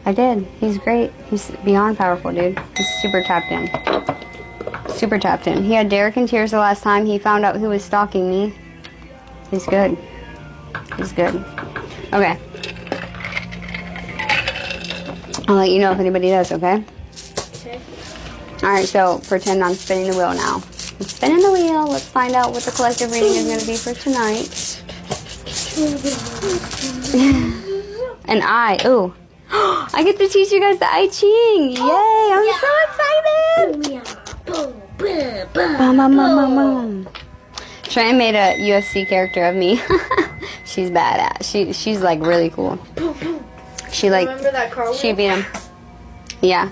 I did. He's great. He's beyond powerful, dude. He's super tapped in. Super tapped in. He had Derek in tears the last time he found out who was stalking me. He's good. He's good. Okay. I'll let you know if anybody does, okay? Okay. Alright, so pretend I'm spinning the wheel now. I'm spinning the wheel. Let's find out what the collective reading is going to be for tonight. And ooh. I get to teach you guys the I Ching. Yay, I'm so excited. Bum, bum, bum, bum, bum. Trey made a UFC character of me. She's badass. She's like really cool. She like, remember that car she beat him. Yeah.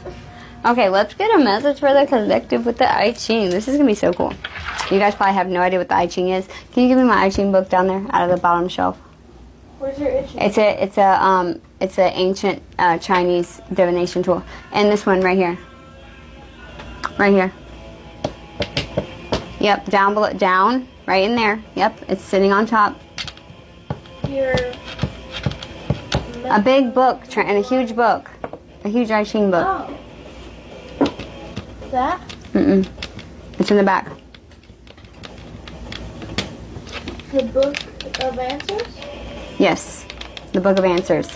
Okay, let's get a message for the collective with the I Ching. This is gonna be so cool. You guys probably have no idea what the I Ching is. Can you give me my I Ching book down there, out of the bottom shelf? Where's your itchy? It's a ancient Chinese divination tool, and this one right here. Right here. Yep, down below, down, right in there. Yep, it's sitting on top. Your A big book and a huge book, a huge I Ching book. Oh. That? Mm-mm. It's in the back. The book of answers? Yes, the book of answers.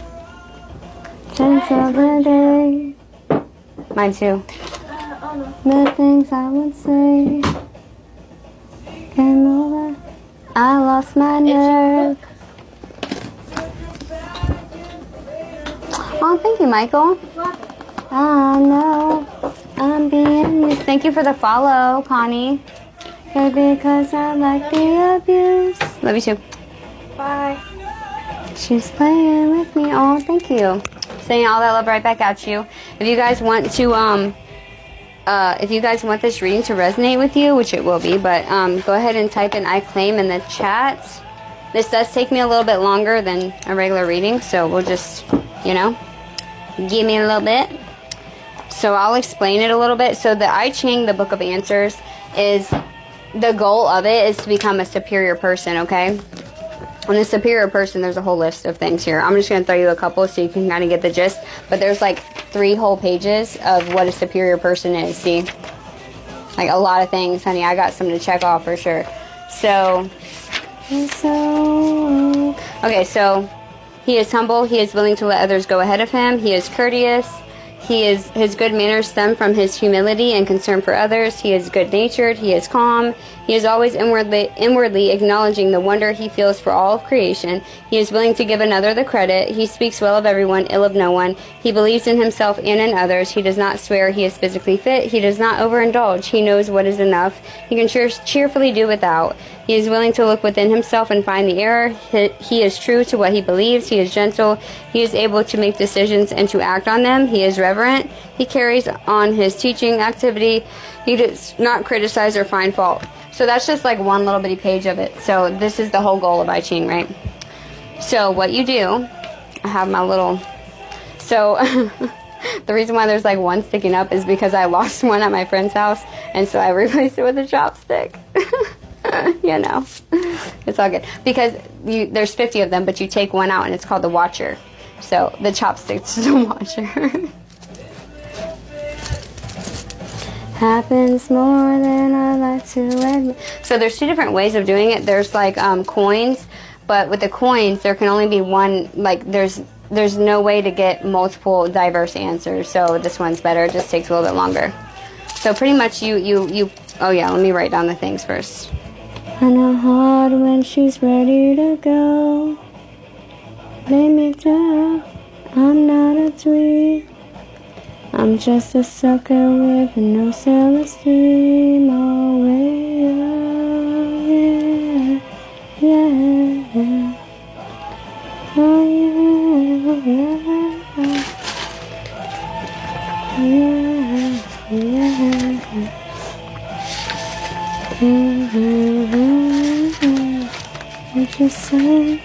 Sense of the day. Mine too. Oh no. The things I would say. Came over. I lost my nerve. Oh, thank you, Michael. I know I'm being used. Thank you for the follow, Connie. Okay, because I like the abuse. Love you too. Bye. She's playing with me. Oh, thank you. Saying all that love right back at you. If you guys want to, if you guys want this reading to resonate with you, which it will be, but go ahead and type in I claim in the chat. This does take me a little bit longer than a regular reading, so we'll just, you know, give me a little bit. So I'll explain it a little bit. So the I Ching, the Book of Answers, is the goal of it is to become a superior person, okay? And the superior person, there's a whole list of things here. I'm just going to throw you a couple so you can kind of get the gist. But there's like 3 whole pages of what a superior person is, see? Like a lot of things, honey. I got some to check off for sure. So okay, so he is humble. He is willing to let others go ahead of him. He is courteous. His good manners stem from his humility and concern for others. He is good-natured. He is calm. He is always inwardly acknowledging the wonder he feels for all of creation. He is willing to give another the credit. He speaks well of everyone, ill of no one. He believes in himself and in others. He does not swear. He is physically fit. He does not overindulge. He knows what is enough. He can cheerfully do without. He is willing to look within himself and find the error. He is true to what he believes. He is gentle. He is able to make decisions and to act on them. He is reverent. He carries on his teaching activity. He does not criticize or find fault. So that's just like one little bitty page of it. So this is the whole goal of I Ching, right? So what you do, I have my little, so the reason why there's like one sticking up is because I lost one at my friend's house, and so I replaced it with a chopstick. You know, it's all good. Because there's 50 of them, but you take one out and it's called the watcher. So the chopstick's the watcher. Happens more than I like to admit. So there's 2 different ways of doing it. There's like coins, but with the coins there can only be one, like there's no way to get multiple diverse answers. So this one's better. It just takes a little bit longer. So pretty much you oh yeah, let me write down the things first. I know hard when she's ready to go. Lay me down. I'm not a tweet. I'm just a sucker with no self-esteem. Oh, yeah, yeah, yeah. Oh, yeah, yeah, yeah. What you say?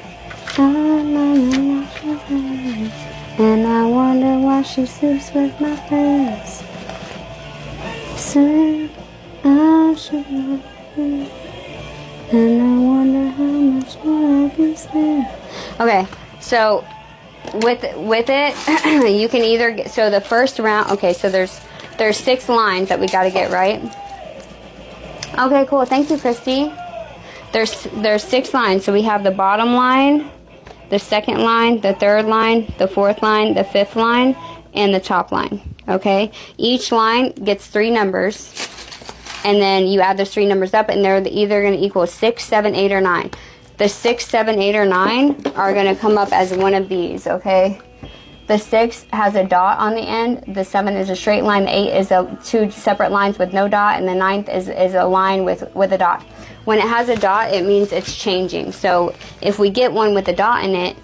And I wonder why she sleeps with my face. Say I should not be. And I wonder how much more I'll be there. Okay, so with it, you can either get, so the first round, okay, so there's 6 lines that we got to get right. Okay, cool. Thank you, Christy. There's 6 lines. So we have the bottom line, the second line, the third line, the fourth line, the fifth line, and the top line. Okay? Each line gets 3 numbers, and then you add those 3 numbers up, and they're either going to equal 6, 7, 8, or 9. The 6, 7, 8, or 9 are going to come up as one of these, okay? The 6 has a dot on the end. The 7 is a straight line. The 8 is 2 separate lines with no dot. And the 9th is a line with a dot. When it has a dot, it means it's changing. So if we get one with a dot in it,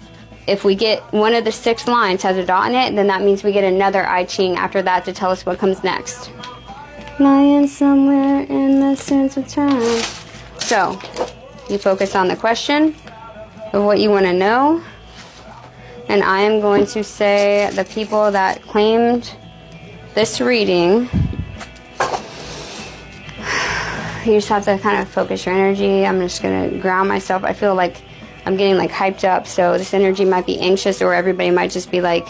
if we get one of the 6 lines has a dot in it, then that means we get another I Ching after that to tell us what comes next. Lying somewhere in the sense of time. So you focus on the question of what you want to know. And I am going to say the people that claimed this reading, you just have to kind of focus your energy. I'm just going to ground myself. I feel like I'm getting like hyped up, so this energy might be anxious, or everybody might just be like,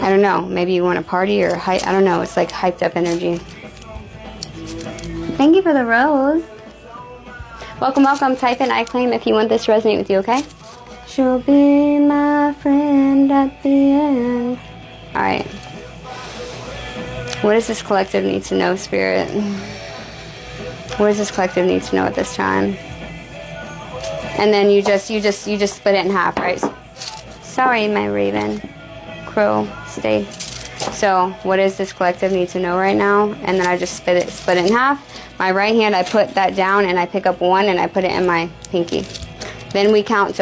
I don't know, maybe you want to party or I don't know. It's like hyped up energy. Thank you for the rose. Welcome, welcome. Type in I claim if you want this to resonate with you, okay? She'll be my friend at the end. Alright. What does this collective need to know, Spirit? What does this collective need to know at this time? And then you just split it in half, right? Sorry, my raven. Crow, stay. So, what does this collective need to know right now? And then I just split it in half. My right hand, I put that down and I pick up 1 and I put it in my pinky. Then we count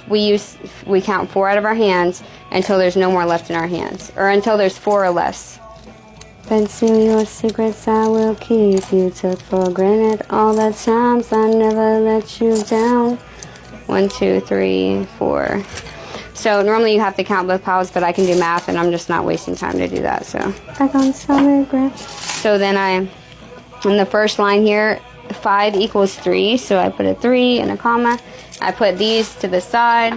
we count 4 out of our hands until there's no more left in our hands, or until there's 4 or less. Conceal your secrets, I will keep you. Took for granted all the times I never let you down. 1, 2, 3, 4. So normally you have to count both piles, but I can do math, and I'm just not wasting time to do that. So back on solid ground. So then in the first line here, 5 equals 3, so I put a 3 and a comma. I put these to the side,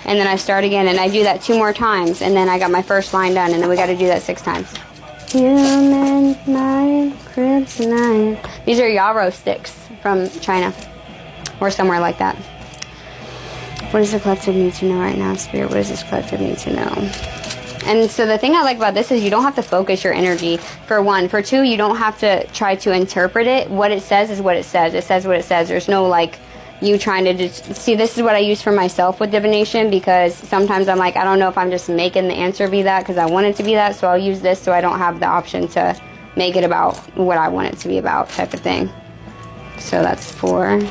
and then I start again, and I do that 2 more times, and then I got my first line done, and then we got to do that 6 times. Human mind, kryptonite. These are yarrow sticks from China, or somewhere like that. What does the collective need to know right now, Spirit? What does this collective need to know? And so the thing I like about this is you don't have to focus your energy, for 1. For 2, you don't have to try to interpret it. What it says is what it says. It says what it says. There's no like you trying to just see. This is what I use for myself with divination, because sometimes I'm like, I don't know if I'm just making the answer be that because I want it to be that, so I'll use this so I don't have the option to make it about what I want it to be about, type of thing. So that's 4.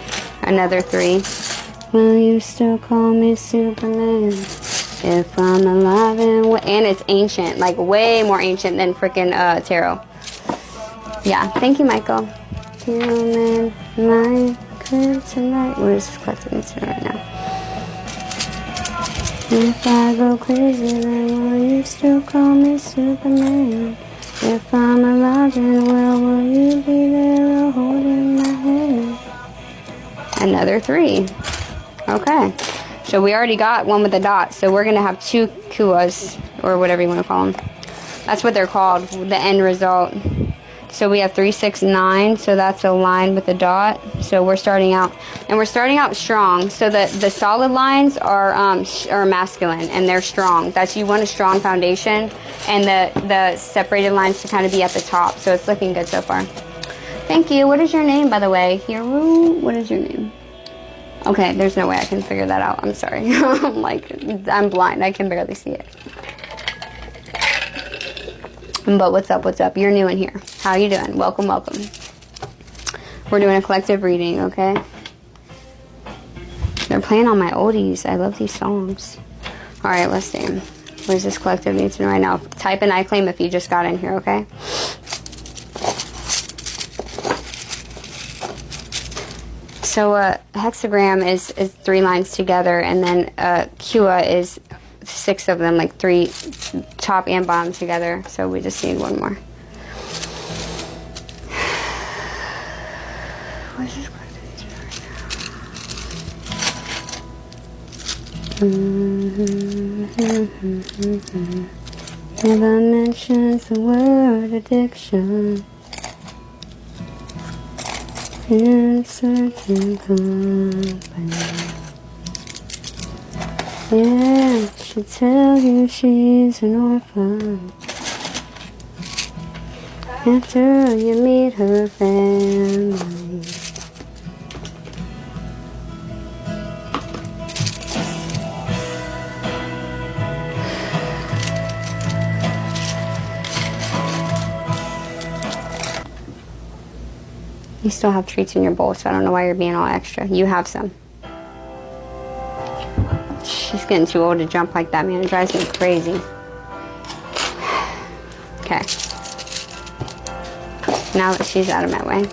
Another 3. Will you still call me Superman if I'm alive? And it's ancient, like way more ancient than freaking tarot. Yeah, thank you, Michael. Human mind, kryptonite. What is this collective need to know right now? If I go crazy, then will you still call me Superman? If I'm alive, then well, will you be there or holding my hand? Another 3. Okay. So we already got one with a dot, so we're going to have 2 kuas, or whatever you want to call them. That's what they're called, the end result. So we have 3, 6, 9, so that's a line with a dot. So we're starting out, and we're starting out strong. So the solid lines are masculine, and they're strong. That's, you want a strong foundation, and the separated lines to kind of be at the top. So it's looking good so far. Thank you. What is your name, by the way? Hiru? What is your name? Okay, there's no way I can figure that out. I'm sorry. I'm blind. I can barely see it. But what's up? What's up? You're new in here. How you doing? Welcome, welcome. We're doing a collective reading, okay? They're playing on my oldies. I love these songs. All right, let's see. What does this collective need to know right now? Type in I claim if you just got in here, okay? So a hexagram is 3 lines together, and then a kua is 6 of them, like 3 top and bottom together. So we just need 1 more. What is this collective need to know Never mentions the word addiction in certain company. Yeah, she'll tell you she's an orphan after you meet her family. You still have treats in your bowl, so I don't know why you're being all extra. You have some. She's getting too old to jump like that, man. It drives me crazy. Okay. Now that she's out of my way.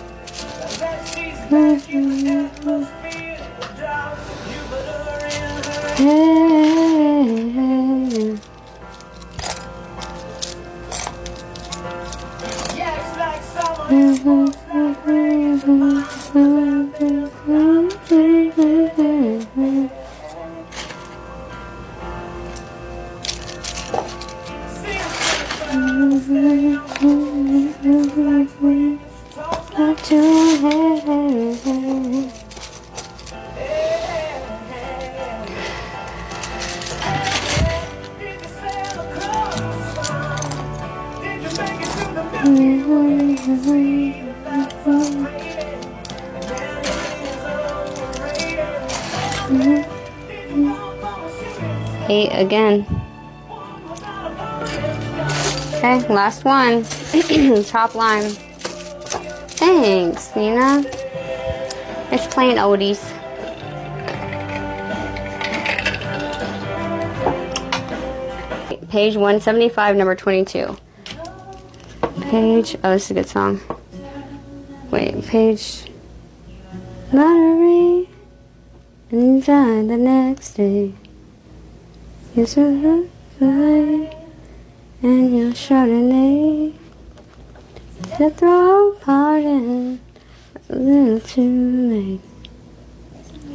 Eight again. Okay, last one. Top line. Thanks, Nina. It's plain oldies. Page 175, number 22. Page, oh, this is a good song. Wait, page. Lottery. And die the next day. You survive. And your Chardonnay. To throw a party. A little too late.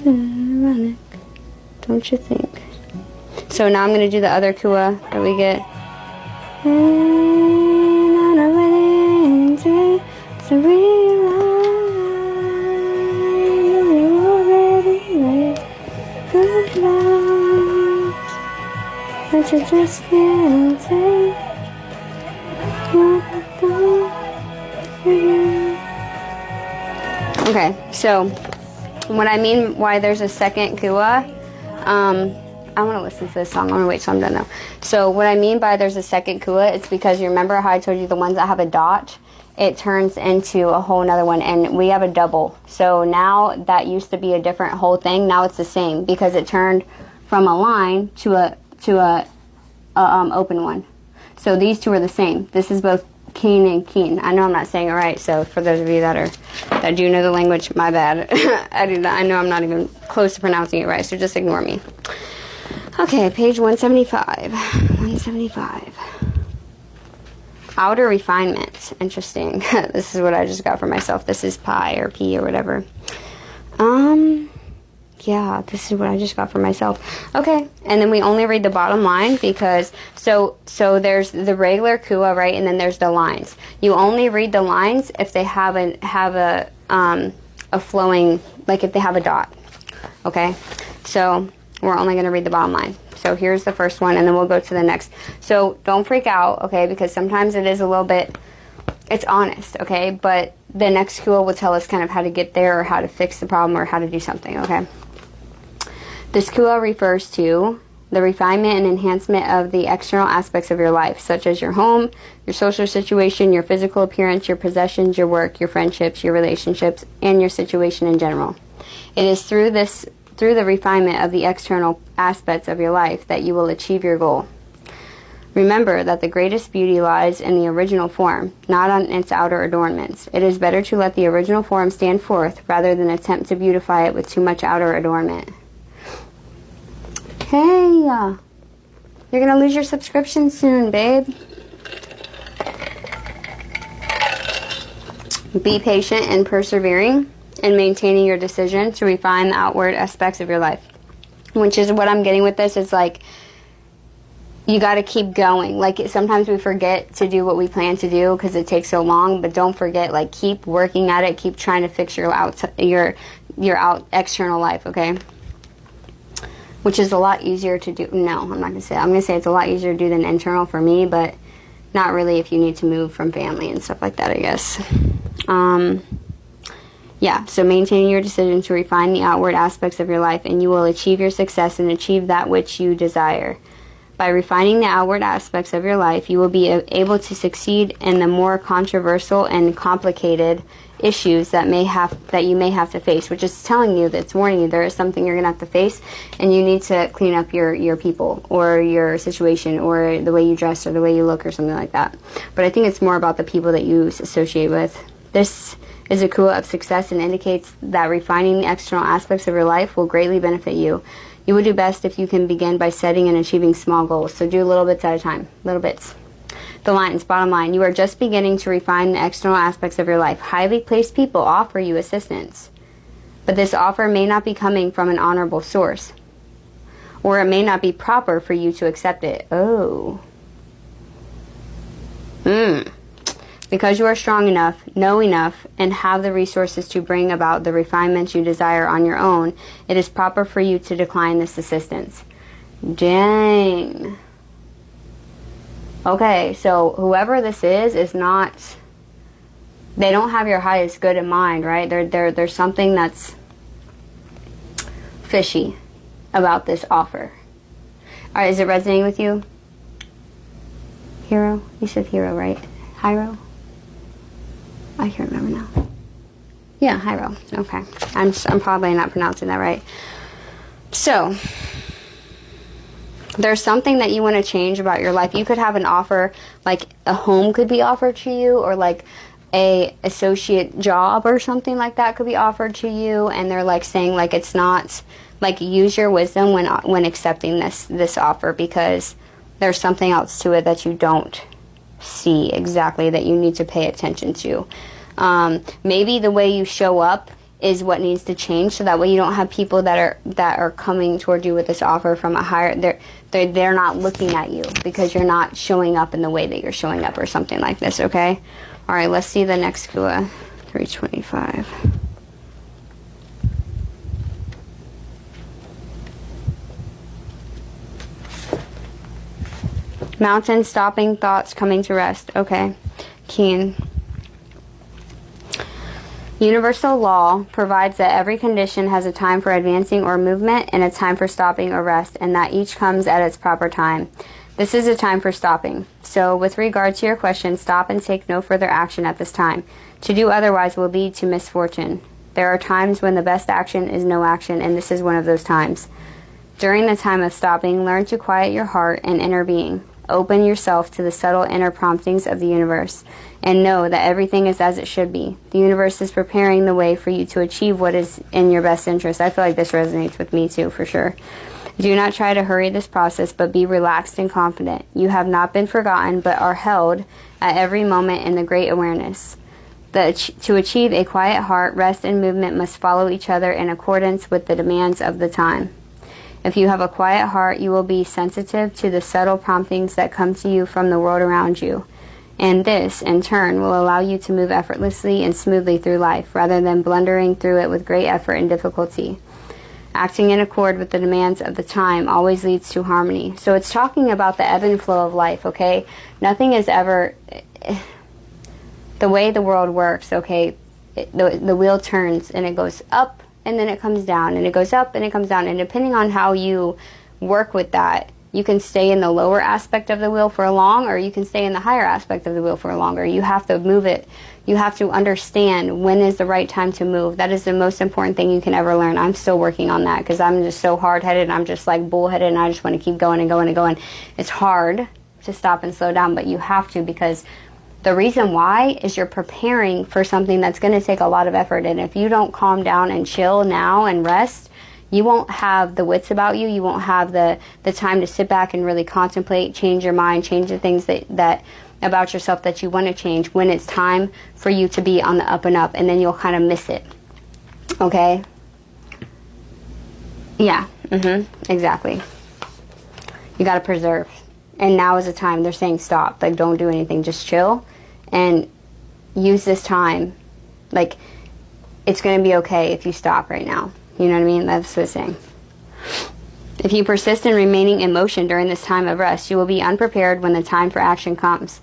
Ironic. Don't you think? So now I'm going to do the other kua that we get. And on a wedding day, to realize you already made good love, but you just can't take what I thought for you. Okay, so what I mean why there's a second kua, I want to listen to this song. I'm going to wait till I'm done though. So what I mean by there's a second kua, it's because you remember how I told you the ones that have a dot, it turns into a whole nother one, and we have a double. So now that used to be a different whole thing. Now it's the same because it turned from a line to a open one. So these two are the same. This is both keen and keen. I know I'm not saying it right, so for those of you that do know the language, my bad. I know I'm not even close to pronouncing it right, so just ignore me. Okay, page 175. 175. Outer refinement. Interesting. This is what I just got for myself. This is pi or p or whatever. Yeah, this is what I just got for myself. Okay, and then we only read the bottom line because so there's the regular kua, right, and then there's the lines. You only read the lines if they have a flowing, like if they have a dot. Okay, so we're only going to read the bottom line. So here's the first one, and then we'll go to the next. So don't freak out, okay, because sometimes it is a little bit, it's honest, okay, but the next kua will tell us kind of how to get there or how to fix the problem or how to do something, okay. This kua refers to the refinement and enhancement of the external aspects of your life, such as your home, your social situation, your physical appearance, your possessions, your work, your friendships, your relationships, and your situation in general. It is through the refinement of the external aspects of your life that you will achieve your goal. Remember that the greatest beauty lies in the original form, not on its outer adornments. It is better to let the original form stand forth rather than attempt to beautify it with too much outer adornment. Hey, you're going to lose your subscription soon, babe. Be patient and persevering in maintaining your decision to refine the outward aspects of your life. which is what I'm getting with this. Is like, you got to keep going. Like, sometimes we forget to do what we plan to do because it takes so long, but don't forget, like, keep working at it. Keep trying to fix your external life, okay? Which is a lot easier to do. No, I'm not going to say that. I'm going to say it's a lot easier to do than internal for me, but not really if you need to move from family and stuff like that, I guess. Yeah, so maintain your decision to refine the outward aspects of your life, and you will achieve your success and achieve that which you desire. By refining the outward aspects of your life, you will be able to succeed in the more controversial and complicated issues that you may have to face, which is telling you, that's warning you there is something you're going to have to face, and you need to clean up your people or your situation or the way you dress or the way you look or something like that. But I think it's more about the people that you associate with. This is a kua of success and indicates that refining the external aspects of your life will greatly benefit you. You will do best if you can begin by setting and achieving small goals. So do little bits at a time. Little bits. The lines, bottom line, you are just beginning to refine the external aspects of your life. Highly placed people offer you assistance. But this offer may not be coming from an honorable source. Or it may not be proper for you to accept it. Oh. Because you are strong enough, know enough, and have the resources to bring about the refinement you desire on your own, it is proper for you to decline this assistance. Dang. Okay, so whoever this is not, they don't have your highest good in mind, right? There's something that's fishy about this offer. All right, is it resonating with you? Hero? You said hero, right? Hiro? I can't remember now. Yeah, Hiro. Okay. I'm probably not pronouncing that right. So, there's something that you want to change about your life. You could have an offer, like a home could be offered to you, or like a associate job or something like that could be offered to you, and they're like saying like it's not, like, use your wisdom when accepting this offer, because there's something else to it that you don't see exactly that you need to pay attention to. Maybe the way you show up is what needs to change, so that way you don't have people that are coming toward you with this offer from a higher, they're not looking at you because you're not showing up in the way that you're showing up or something like this, okay? All right, let's see the next kua. 325. Mountain, stopping, thoughts, coming to rest. Okay. Keen. Universal law provides that every condition has a time for advancing or movement and a time for stopping or rest, and that each comes at its proper time. This is a time for stopping. So, with regard to your question, stop and take no further action at this time. To do otherwise will lead to misfortune. There are times when the best action is no action, and this is one of those times. During the time of stopping, learn to quiet your heart and inner being. Open yourself to the subtle inner promptings of the universe, and know that everything is as it should be. The universe is preparing the way for you to achieve what is in your best interest. I feel like this resonates with me too, for sure. Do not try to hurry this process, but be relaxed and confident. You have not been forgotten, but are held at every moment in the great awareness. To achieve a quiet heart, rest and movement must follow each other in accordance with the demands of the time. If you have a quiet heart, you will be sensitive to the subtle promptings that come to you from the world around you. And this, in turn, will allow you to move effortlessly and smoothly through life, rather than blundering through it with great effort and difficulty. Acting in accord with the demands of the time always leads to harmony. So it's talking about the ebb and flow of life, okay? Nothing is ever... The way the world works, okay, the wheel turns and it goes up, and then it comes down, and it goes up, and it comes down. And depending on how you work with that, you can stay in the lower aspect of the wheel for long, or you can stay in the higher aspect of the wheel for longer. You have to move it. You have to understand when is the right time to move. That is the most important thing you can ever learn. I'm still working on that because I'm just so hard-headed, and I'm just like bullheaded, and I just want to keep going and going and going. It's hard to stop and slow down, but you have to, because the reason why is you're preparing for something that's going to take a lot of effort. And if you don't calm down and chill now and rest, you won't have the wits about you. You won't have the time to sit back and really contemplate, change your mind, change the things that about yourself that you want to change when it's time for you to be on the up and up. And then you'll kind of miss it. Okay? Yeah. Exactly. You got to preserve. And now is the time. They're saying stop. Like, don't do anything. Just chill and use this time. Like, it's going to be okay if you stop right now. You know what I mean? That's what it's saying. If you persist in remaining in motion during this time of rest, you will be unprepared when the time for action comes.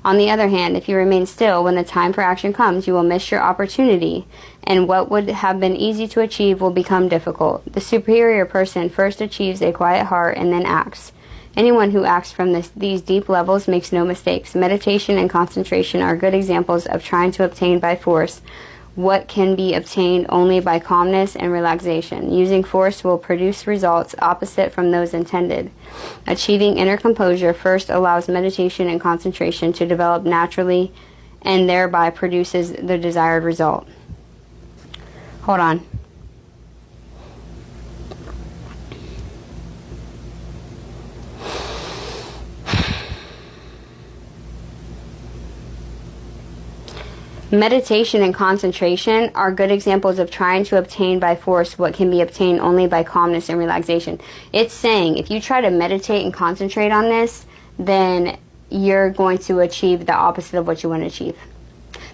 On the other hand, if you remain still when the time for action comes, you will miss your opportunity, and what would have been easy to achieve will become difficult. The superior person first achieves a quiet heart and then acts. Anyone who acts from these deep levels makes no mistakes. Meditation and concentration are good examples of trying to obtain by force what can be obtained only by calmness and relaxation. Using force will produce results opposite from those intended. Achieving inner composure first allows meditation and concentration to develop naturally and thereby produces the desired result. Hold on. Meditation and concentration are good examples of trying to obtain by force what can be obtained only by calmness and relaxation. It's saying if you try to meditate and concentrate on this, then you're going to achieve the opposite of what you want to achieve.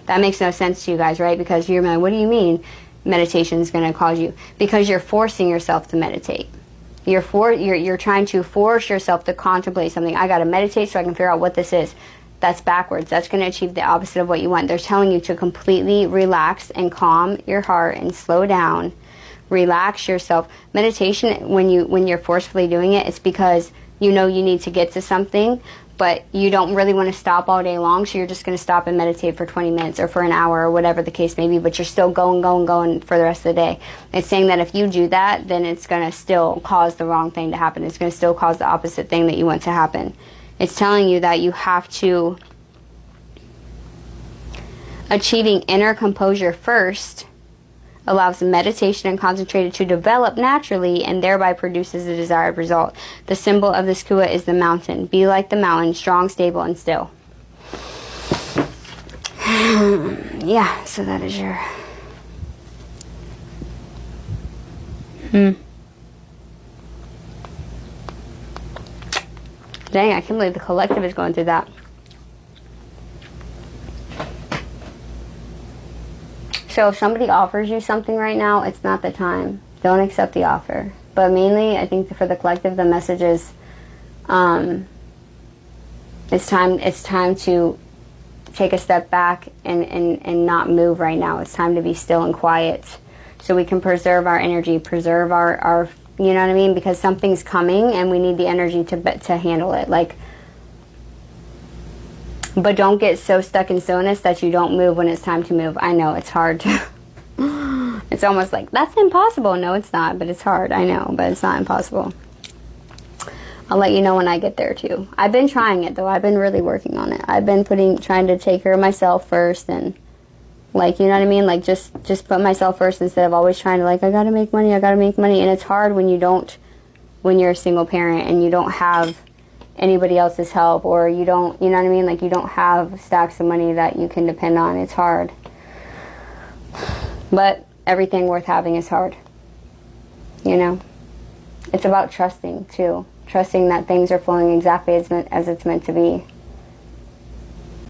That makes no sense to you guys, right? Because you're like, what do you mean meditation is going to cause you? Because you're forcing yourself to meditate. You're trying to force yourself to contemplate something. I got to meditate so I can figure out what this is. That's backwards. That's going to achieve the opposite of what you want. They're telling you to completely relax and calm your heart and slow down. Relax yourself. Meditation, when you're forcefully doing it, it's because you know you need to get to something, but you don't really want to stop all day long, so you're just going to stop and meditate for 20 minutes or for an hour or whatever the case may be, but you're still going for the rest of the day. It's saying that if you do that, then it's going to still cause the wrong thing to happen. It's going to still cause the opposite thing that you want to happen. It's telling you that you have to achieving inner composure first allows meditation and concentration to develop naturally and thereby produces the desired result. The symbol of this kua is the mountain. Be like the mountain, strong, stable, and still. Yeah, so that is your... Dang, I can't believe the collective is going through that. So if somebody offers you something right now, it's not the time. Don't accept the offer. But mainly, I think for the collective, the message is it's time to take a step back and not move right now. It's time to be still and quiet so we can preserve our energy, preserve our you know what I mean? Because something's coming and we need the energy to handle it. Like, but don't get so stuck in stillness that you don't move when it's time to move. I know, it's hard. It's almost like, that's impossible. No, it's not, but it's hard. I know, but it's not impossible. I'll let you know when I get there, too. I've been trying it, though. I've been really working on it. I've been trying to take care of myself first and, like, you know what I mean? Like, just put myself first instead of always trying to, like, I gotta make money. And it's hard when you're a single parent and you don't have anybody else's help, or you don't, you know what I mean? Like, you don't have stacks of money that you can depend on. It's hard. But everything worth having is hard. You know? It's about trusting, too. Trusting that things are flowing exactly as it's meant to be.